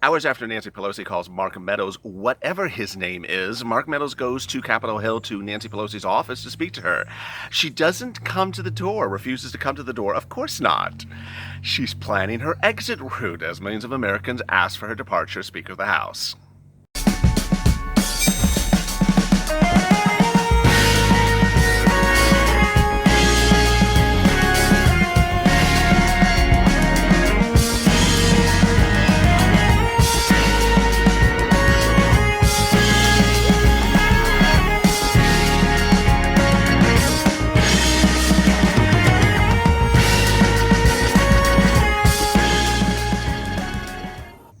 Hours after Nancy Pelosi calls Mark Meadows whatever his name is, Mark Meadows goes to Capitol Hill to Nancy Pelosi's office to speak to her. She doesn't come to the door, refuses to come to the door. Of course not. She's planning her exit route as millions of Americans ask for her departure as Speaker of the House.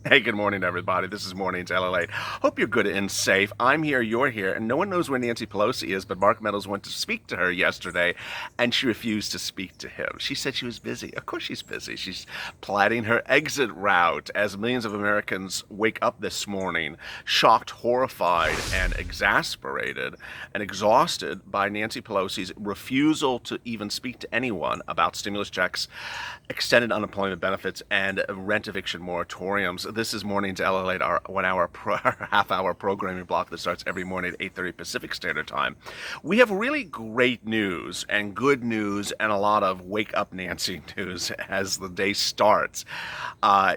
Hey, good morning, everybody. This is Mornings LALATE. Hope you're good and safe. I'm here, you're here, and no one knows where Nancy Pelosi is, but Mark Meadows went to speak to her yesterday, and she refused to speak to him. She said she was busy. Of course she's busy. She's planning her exit route as millions of Americans wake up this morning, shocked, horrified, and exasperated and exhausted by Nancy Pelosi's refusal to even speak to anyone about stimulus checks, extended unemployment benefits, and rent eviction moratoriums. This is Mornings LALATE, our 1 hour, half-hour programming block that starts every morning at 8:30 Pacific Standard Time. We have really great news and good news and a lot of wake-up Nancy news as the day starts.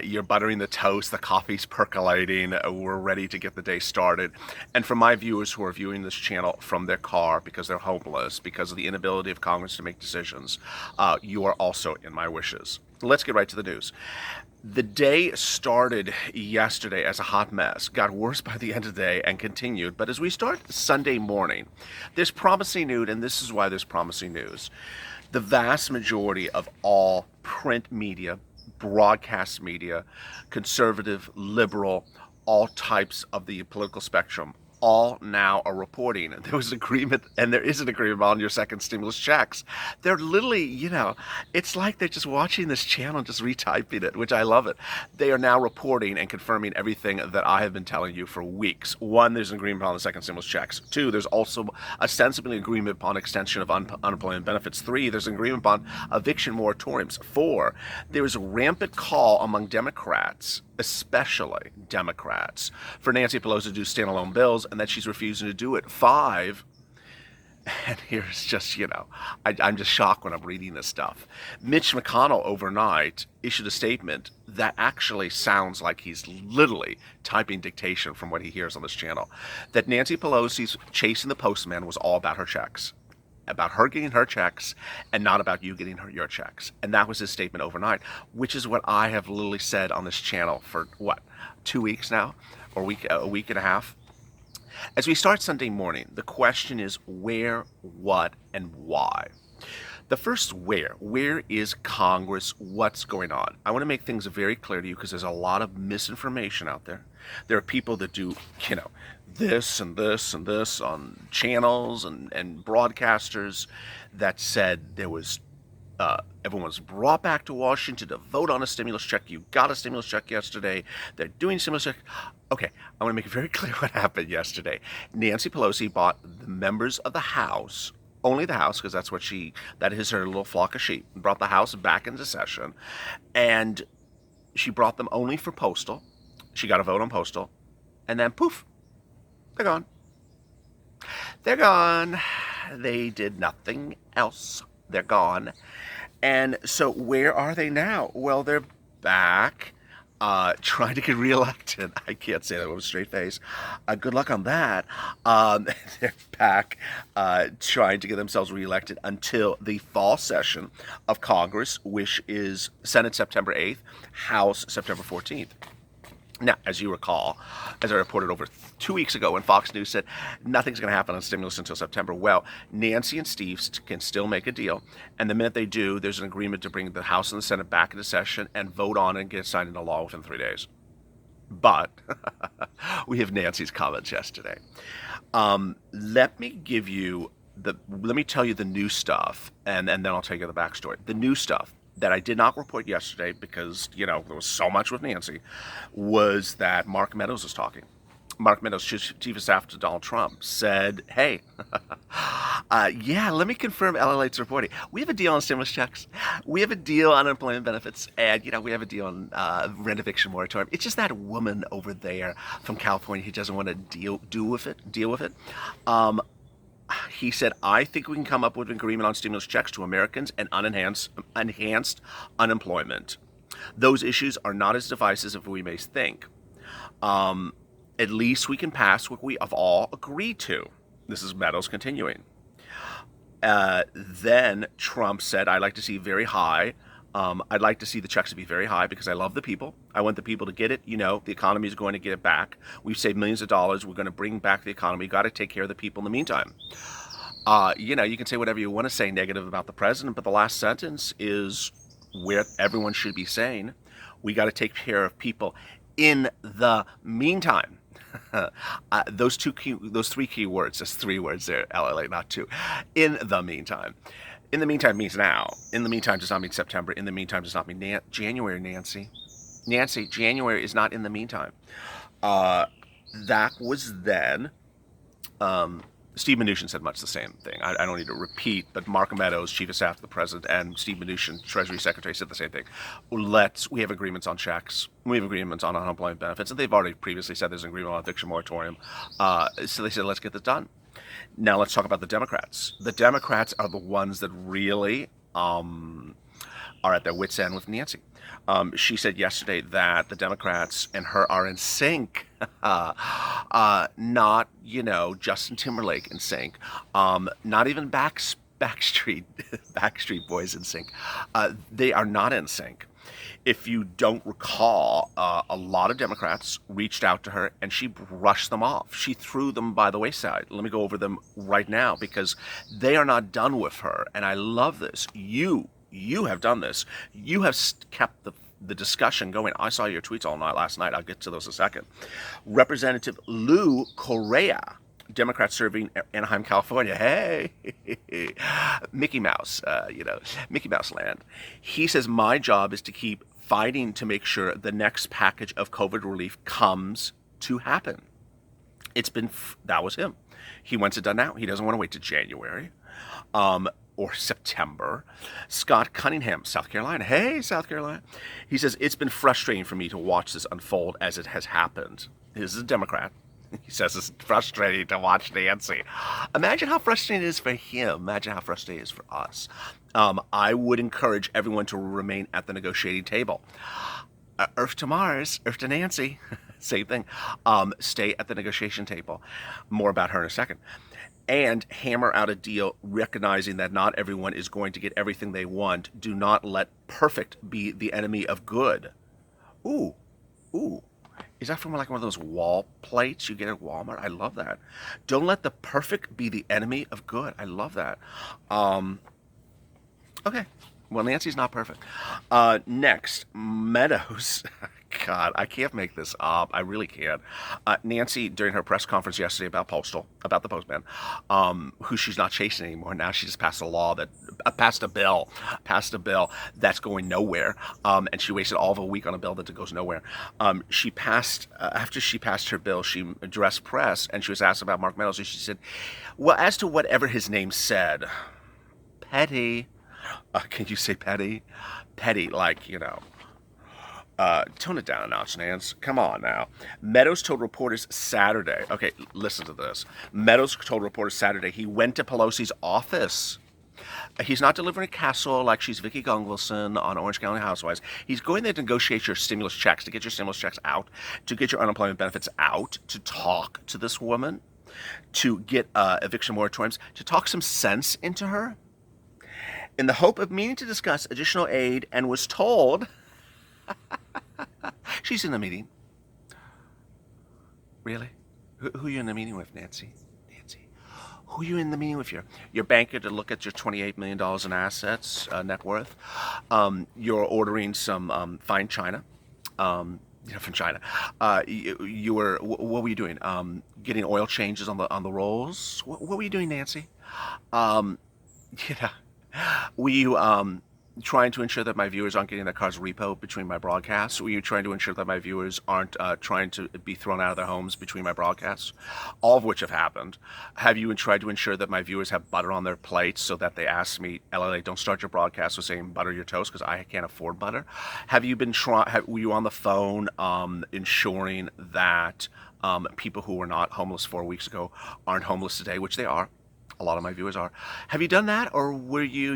You're buttering the toast, the coffee's percolating, we're ready to get the day started. And for my viewers who are viewing this channel from their car because they're homeless, because of the inability of Congress to make decisions, you are also in my wishes. Let's get right to the news. The day started yesterday as a hot mess, got worse by the end of the day, and continued. But as we start Sunday morning, there's promising news, and this is why there's promising news. The vast majority of all print media, broadcast media, conservative, liberal, all types of the political spectrum, all now are reporting there was agreement, and there is an agreement on your second stimulus checks. They're literally, it's like they're just watching this channel and just retyping it, which I love it. They are now reporting and confirming everything that I have been telling you for weeks. One, there's an agreement on the second stimulus checks. Two, there's also ostensibly an agreement upon extension of unemployment benefits. Three, there's an agreement upon eviction moratoriums. Four, there is a rampant call among Democrats, especially Democrats, for Nancy Pelosi to do standalone bills, and that she's refusing to do it. Five, and here's just, I'm just shocked when I'm reading this stuff. Mitch McConnell overnight issued a statement that actually sounds like he's literally typing dictation from what he hears on this channel, that Nancy Pelosi's chasing the postman was all about her checks. About her getting her checks and not about you getting your checks. And that was his statement overnight, which is what I have literally said on this channel for 2 weeks now, or a week and a half. As we start Sunday morning, the question is where, what, and why. The first where is Congress? What's going on? I want to make things very clear to you because there's a lot of misinformation out there. There are people that do, this and this and this on channels and broadcasters that said there was, everyone was brought back to Washington to vote on a stimulus check. You got a stimulus check yesterday. They're doing stimulus check. Okay, I want to make it very clear what happened yesterday. Nancy Pelosi bought the members of the House, only the House, because that is her little flock of sheep, brought the House back into session, and she brought them only for postal. She got a vote on postal, and then poof, they're gone. They're gone. They did nothing else. They're gone. And so where are they now? Well, they're back trying to get reelected. I can't say that with a straight face. Good luck on that. They're back trying to get themselves reelected until the fall session of Congress, which is Senate September 8th, House September 14th. Now, as you recall, as I reported over 2 weeks ago when Fox News said nothing's going to happen on stimulus until September, well, Nancy and Steve can still make a deal. And the minute they do, there's an agreement to bring the House and the Senate back into session and vote on it and get it signed into law within 3 days. But we have Nancy's comments yesterday. Let me tell you the new stuff, and then I'll tell you the backstory. The new stuff that I did not report yesterday because, there was so much with Nancy, was that Mark Meadows was talking. Mark Meadows, chief of staff to Donald Trump, said, hey, yeah, let me confirm LALATE's reporting. We have a deal on stimulus checks. We have a deal on unemployment benefits. And, we have a deal on rent eviction moratorium. It's just that woman over there from California who doesn't want to deal with it. He said, I think we can come up with an agreement on stimulus checks to Americans and enhanced unemployment. Those issues are not as divisive as we may think. At least we can pass what we have all agreed to. This is Meadows continuing. Then Trump said, I'd like to see very high. I'd like to see the checks to be very high because I love the people. I want the people to get it. The economy is going to get it back. We've saved millions of dollars. We're going to bring back the economy. We've got to take care of the people in the meantime. You can say whatever you want to say negative about the president, but the last sentence is where everyone should be saying, we got to take care of people in the meantime. Those three key words. There's 3 words there, LLA, not 2. In the meantime. In the meantime means now. In the meantime does not mean September. In the meantime does not mean January, Nancy. Nancy, January is not in the meantime. That was then. Steve Mnuchin said much the same thing. I don't need to repeat, but Mark Meadows, chief of staff to the president, and Steve Mnuchin, Treasury Secretary, said the same thing. We have agreements on checks. We have agreements on unemployment benefits. And they've already previously said there's an agreement on eviction moratorium. So they said, let's get this done. Now let's talk about the Democrats. The Democrats are the ones that really are at their wits' end with Nancy. She said yesterday that the Democrats and her are in sync, not, Justin Timberlake in sync, not even Backstreet Boys in sync. They are not in sync. If you don't recall, a lot of Democrats reached out to her and she brushed them off. She threw them by the wayside. Let me go over them right now because they are not done with her. And I love this. You have done this. You have kept the discussion going. I saw your tweets all night last night. I'll get to those in a second. Representative Lou Correa, Democrat serving Anaheim, California. Hey, Mickey Mouse, Mickey Mouse land. He says, my job is to keep fighting to make sure the next package of COVID relief comes to happen. That was him. He wants it done now. He doesn't want to wait to January. Or September. Scott Cunningham, South Carolina. Hey, South Carolina. He says, it's been frustrating for me to watch this unfold as it has happened. This is a Democrat. He says it's frustrating to watch Nancy. Imagine how frustrating it is for him. Imagine how frustrating it is for us. I would encourage everyone to remain at the negotiating table. Earth to Mars, Earth to Nancy. Same thing. Stay at the negotiation table. More about her in a second. And hammer out a deal, recognizing that not everyone is going to get everything they want. Do not let perfect be the enemy of good. Ooh. Is that from like one of those wall plates you get at Walmart? I love that. Don't let the perfect be the enemy of good. I love that. Okay. Well, Nancy's not perfect. Next, Meadows. God, I can't make this up. I really can't. Nancy, during her press conference yesterday about the postman, who she's not chasing anymore. Now she just passed a bill that's going nowhere. And she wasted all of a week on a bill that goes nowhere. After she passed her bill, she addressed press and she was asked about Mark Meadows. And she said, well, as to whatever his name said, petty. Can you say petty? Petty, like, tone it down a notch, Nance. Come on now. Meadows told reporters Saturday. Okay, listen to this. Meadows told reporters Saturday he went to Pelosi's office. He's not delivering a casserole like she's Vicki Gunvalson on Orange County Housewives. He's going there to negotiate your stimulus checks, to get your stimulus checks out, to get your unemployment benefits out, to talk to this woman, to get eviction moratoriums, to talk some sense into her, in the hope of meaning to discuss additional aid, and was told she's in the meeting. Really? Who are you in the meeting with, Nancy? Who are you in the meeting with? Your banker to look at your $28 million in assets, net worth. You're ordering some fine china. From China. What were you doing? Getting oil changes on the rolls? What were you doing, Nancy? Were you trying to ensure that my viewers aren't getting their cars repoed between my broadcasts? Were you trying to ensure that my viewers aren't trying to be thrown out of their homes between my broadcasts? All of which have happened. Have you tried to ensure that my viewers have butter on their plates so that they ask me, LLA, don't start your broadcast with saying butter your toast because I can't afford butter? Have you been were you on the phone ensuring that people who were not homeless 4 weeks ago aren't homeless today, which they are? A lot of my viewers are. Have you done that, or were you,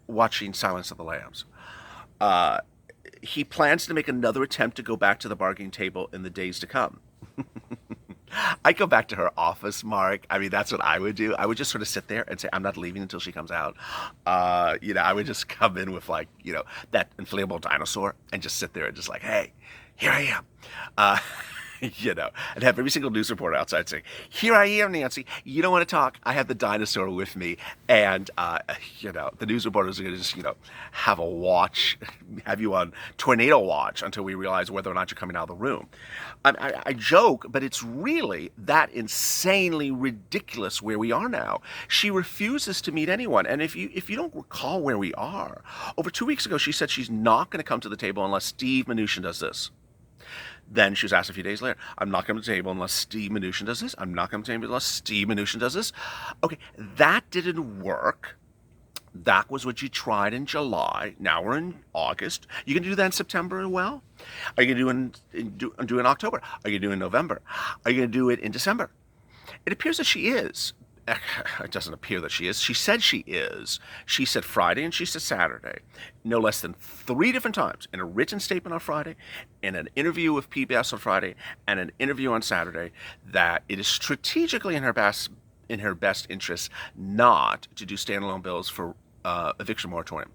watching Silence of the Lambs? He plans to make another attempt to go back to the bargaining table in the days to come. I'd go back to her office, Mark. I mean, that's what I would do. I would just sort of sit there and say, I'm not leaving until she comes out. I would just come in with that inflatable dinosaur and just sit there and just like, hey, here I am. And have every single news reporter outside saying, here I am, Nancy. You don't want to talk. I have the dinosaur with me. And, the news reporters are going to just, have you on tornado watch until we realize whether or not you're coming out of the room. I joke, but it's really that insanely ridiculous where we are now. She refuses to meet anyone. And if you don't recall where we are, over 2 weeks ago, she said she's not going to come to the table unless Steve Mnuchin does this. Then she was asked a few days later, I'm not coming to the table unless Steve Mnuchin does this. I'm not coming to the table unless Steve Mnuchin does this. Okay, that didn't work. That was what you tried in July. Now we're in August. You can do that in September as well? Are you going to do it in October? Are you going to do it in November? Are you going to do it in December? It appears that she is. It doesn't appear that she is. She said she is. She said Friday and she said Saturday. No less than 3 different times. In a written statement on Friday, in an interview with PBS on Friday, and an interview on Saturday, that it is strategically in her best interest not to do standalone bills for eviction moratorium.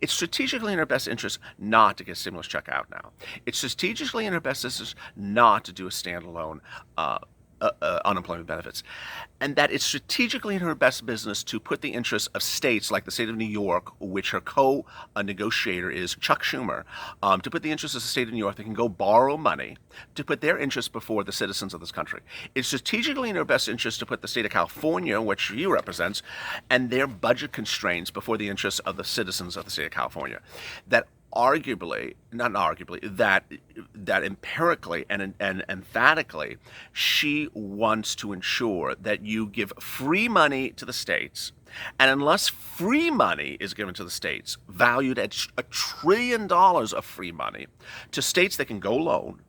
It's strategically in her best interest not to get a stimulus check out now. It's strategically in her best interest not to do a standalone unemployment benefits, and that it's strategically in her best business to put the interests of states like the state of New York, which her co-negotiator is Chuck Schumer, to put the interests of the state of New York that can go borrow money, to put their interests before the citizens of this country. It's strategically in her best interest to put the state of California, which he represents, and their budget constraints before the interests of the citizens of the state of California. That empirically and emphatically, she wants to ensure that you give free money to the states. And unless free money is given to the states, valued at $1 trillion of free money, to states that can go loan,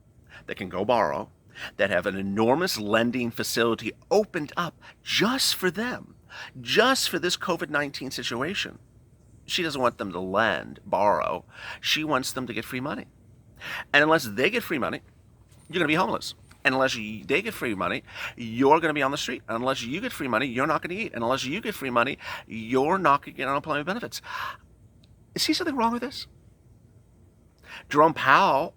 that can go borrow, that have an enormous lending facility opened up just for them, just for this COVID-19 situation. She doesn't want them to borrow. She wants them to get free money. And unless they get free money, you're going to be homeless. And unless they get free money, you're going to be on the street. And unless you get free money, you're not going to eat. And unless you get free money, you're not going to get unemployment benefits. Is something wrong with this? Jerome Powell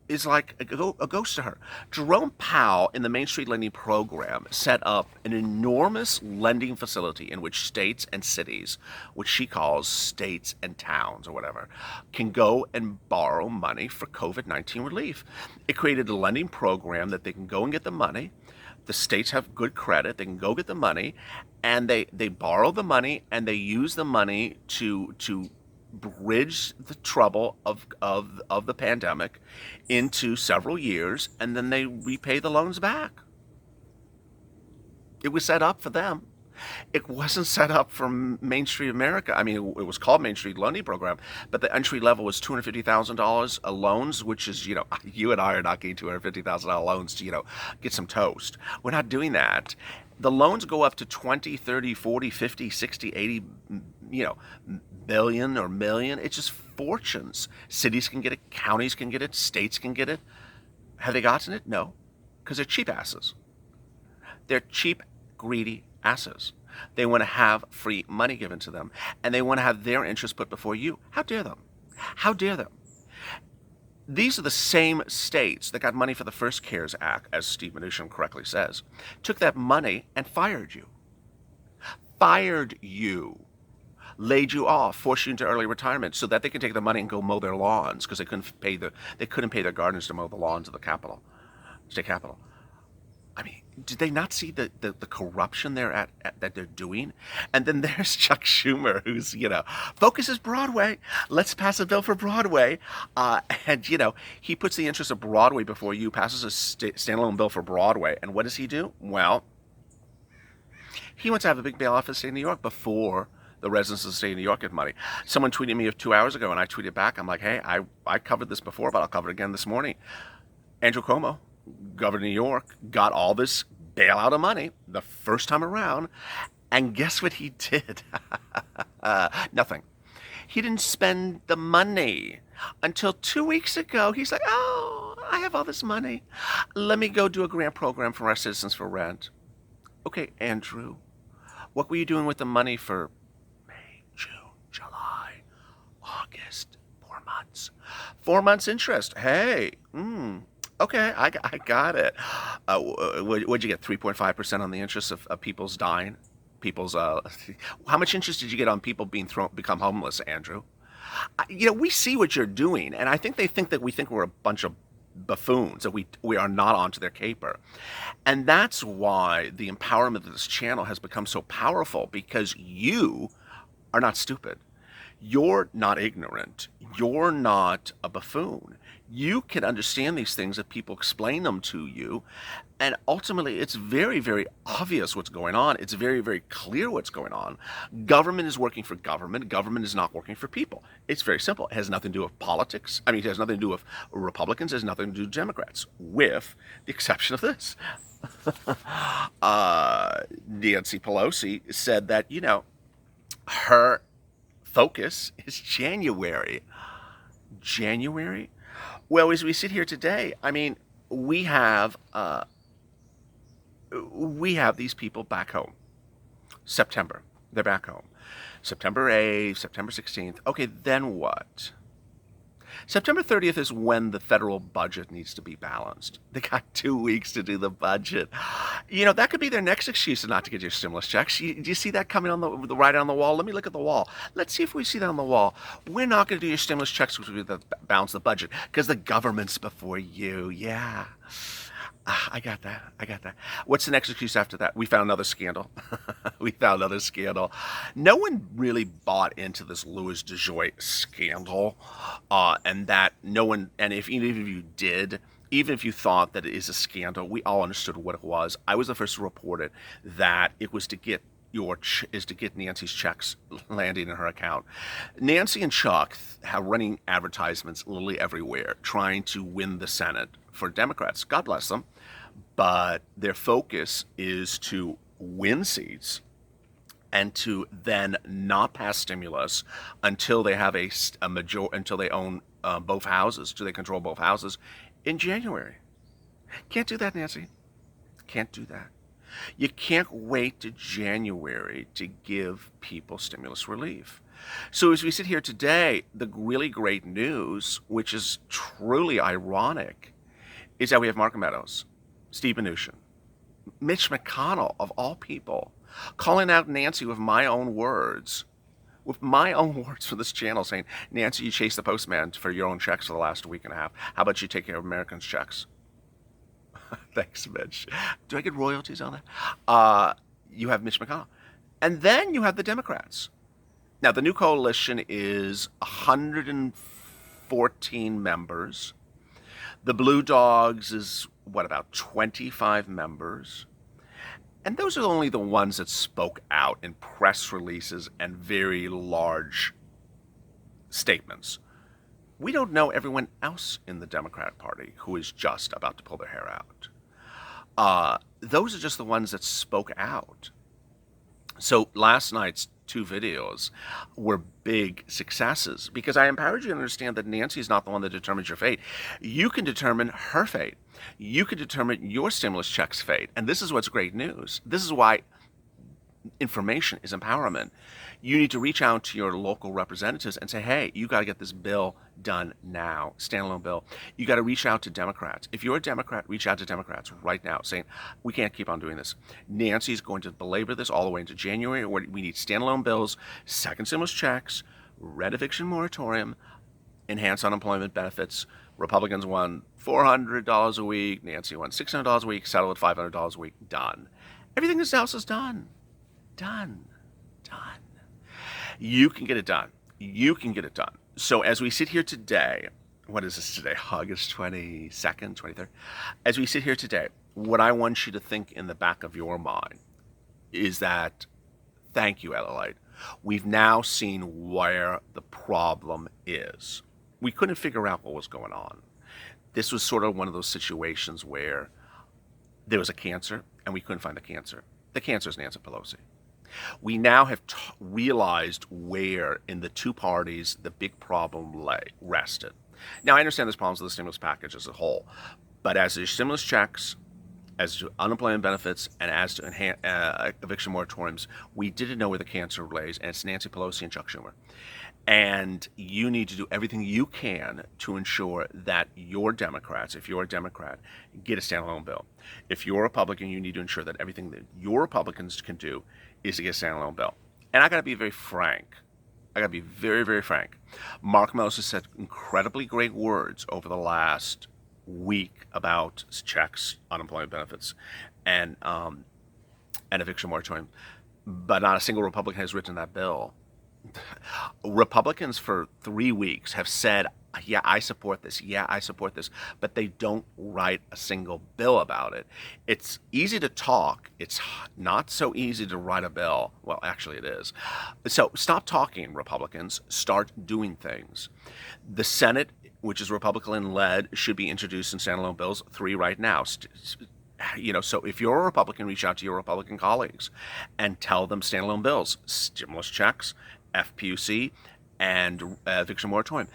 is like a ghost to her. Jerome Powell, in the Main Street Lending Program, set up an enormous lending facility in which states and cities, which she calls states and towns or whatever, can go and borrow money for COVID-19 relief. It created a lending program that they can go and get the money. The states have good credit. They can go get the money, and they borrow the money, and they use the money to bridge the trouble of the pandemic into several years, and then they repay the loans back. It was set up for them. It wasn't set up for Main Street America. I mean, it was called Main Street Lending Program, but the entry level was $250,000 loans, which is, you and I are not getting $250,000 loans to, get some toast. We're not doing that. The loans go up to 20, 30, 40, 50, 60, 80, billion or million. It's just fortunes. Cities can get it, counties can get it, states can get it. Have they gotten it? No, because they're cheap asses. They're cheap, greedy asses. They want to have free money given to them, and they want to have their interests put before you. How dare them? How dare them? These are the same states that got money for the first CARES Act, as Steve Mnuchin correctly says, took that money and fired you. Fired you. Laid you off, forced you into early retirement so that they could take the money and go mow their lawns because they couldn't pay their gardeners to mow the lawns of the state capitol. I mean, Did they not see the corruption that they're doing? And then there's Chuck Schumer, who's, focus is Broadway. Let's pass a bill for Broadway. And, he puts the interests of Broadway before you, passes a standalone bill for Broadway. And what does he do? Well, he wants to have a big bailout for the state of New York before the residents of the state of New York get money. Someone tweeted me 2 hours ago, and I tweeted back. I'm like, hey, I covered this before, but I'll cover it again this morning. Andrew Cuomo, governor of New York, got all this bailout of money the first time around, and guess what he did? Nothing. He didn't spend the money until 2 weeks ago. He's like, oh, I have all this money. Let me go do a grant program for our citizens for rent. Okay, Andrew, what were you doing with the money for May, June, July, August? 4 months. 4 months interest. Hey, okay, I got it. What'd you get? 3.5% on the interest of people's dying? People's how much interest did you get on people become homeless, Andrew? We see what you're doing, and I think they think that we think we're a bunch of buffoons, that we are not onto their caper. And that's why the empowerment of this channel has become so powerful, because you are not stupid. You're not ignorant. You're not a buffoon. You can understand these things if people explain them to you. And ultimately, it's very, very obvious what's going on. It's very, very clear what's going on. Government is working for government. Government is not working for people. It's very simple. It has nothing to do with politics. I mean, it has nothing to do with Republicans. It has nothing to do with Democrats, with the exception of this. Nancy Pelosi said that, her focus is January. January? Well, as we sit here today, I mean, we have these people back home. September, they're back home. September 8th, September 16th. Okay, then what? September 30th is when the federal budget needs to be balanced. They got 2 weeks to do the budget. That could be their next excuse not to get your stimulus checks. Do you see that coming on the writing on the wall? Let me look at the wall. Let's see if we see that on the wall. We're not going to do your stimulus checks because we balance the budget because the government's before you. Yeah. I got that. What's the next excuse after that? We found another scandal. No one really bought into this Louis DeJoy scandal, and that no one, and even if you did, even if you thought that it is a scandal, we all understood what it was. I was the first to report it, that it was to get Nancy's checks landing in her account. Nancy and Chuck are running advertisements literally everywhere, trying to win the Senate for Democrats. God bless them. But their focus is to win seats and to then not pass stimulus until they have until they own both houses, until they control both houses in January. Can't do that, Nancy. Can't do that. You can't wait to January to give people stimulus relief. So as we sit here today, the really great news, which is truly ironic, is that we have Mark Meadows, Steve Mnuchin, Mitch McConnell, of all people, calling out Nancy with my own words for this channel, saying, Nancy, you chased the postman for your own checks for the last week and a half. How about you take care of Americans' checks? Thanks, Mitch. Do I get royalties on that? You have Mitch McConnell. And then you have the Democrats. Now, the new coalition is 114 members. The Blue Dogs is, about 25 members? And those are only the ones that spoke out in press releases and very large statements. We don't know everyone else in the Democratic Party who is just about to pull their hair out. Those are just the ones that spoke out. So last night's 2 videos were big successes, because I empowered you to understand that Nancy is not the one that determines your fate. You can determine her fate. You can determine your stimulus check's fate. And this is what's great news. This is why information is empowerment. You need to reach out to your local representatives and say, hey, you got to get this bill done now, standalone bill. You got to reach out to Democrats. If you're a Democrat, reach out to Democrats right now saying, we can't keep on doing this. Nancy's going to belabor this all the way into January. We need standalone bills, second stimulus checks, rent eviction moratorium, enhanced unemployment benefits, Republicans won $400 a week. Nancy won $600 a week. Settled at $500 a week. Done. Everything in this house is done. Done. Done. You can get it done. You can get it done. So as we sit here today, what is this today? August 22nd, 23rd? As we sit here today, what I want you to think in the back of your mind is that, thank you, LALATE. We've now seen where the problem is. We couldn't figure out what was going on. This was sort of one of those situations where there was a cancer and we couldn't find the cancer. The cancer is Nancy Pelosi. We now have realized where in the two parties the big problem rested. Now, I understand there's problems with the stimulus package as a whole, but as to stimulus checks, as to unemployment benefits, and as to eviction moratoriums, we didn't know where the cancer lays, and it's Nancy Pelosi and Chuck Schumer. And you need to do everything you can to ensure that your Democrats, if you're a Democrat, get a standalone bill. If you're a Republican, you need to ensure that everything that your Republicans can do is to get a standalone bill. And I got to be very frank. I got to be very, very frank. Mark Meadows has said incredibly great words over the last week about checks, unemployment benefits, and eviction moratorium, but not a single Republican has written that bill. Republicans for 3 weeks have said, yeah, I support this. Yeah, I support this. But they don't write a single bill about it. It's easy to talk. It's not so easy to write a bill. Well, actually it is. So stop talking, Republicans. Start doing things. The Senate, which is Republican-led, should be introduced in standalone bills, 3 right now. So if you're a Republican, reach out to your Republican colleagues and tell them standalone bills, stimulus checks, FPUC, and eviction moratorium.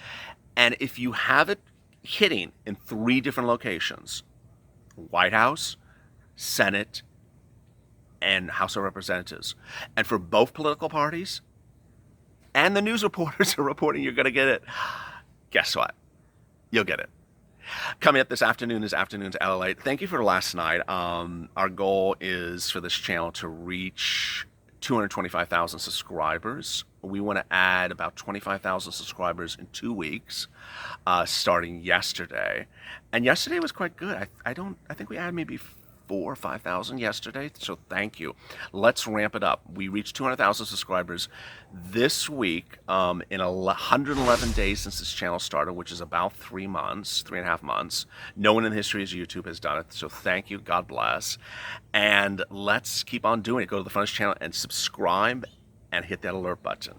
And if you have it hitting in 3 different locations, White House, Senate, and House of Representatives, and for both political parties, and the news reporters are reporting you're going to get it, guess what? You'll get it. Coming up this afternoon is Afternoons LALATE. Thank you for last night. Our goal is for this channel to reach 225,000 subscribers. We want to add about 25,000 subscribers in 2 weeks, starting yesterday. And yesterday was quite good. I think we added maybe 4,000 or 5,000 yesterday. So thank you. Let's ramp it up. We reached 200,000 subscribers this week in 111 days since this channel started, which is about 3.5 months. No one in the history of YouTube has done it. So thank you. God bless. And let's keep on doing it. Go to the front of this channel and subscribe and hit that alert button.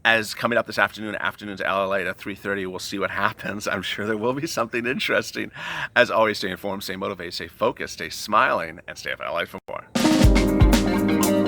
As coming up this afternoon, Afternoons LALATE at 3:30, we'll see what happens. I'm sure there will be something interesting. As always, stay informed, stay motivated, stay focused, stay smiling, and stay up LA for more.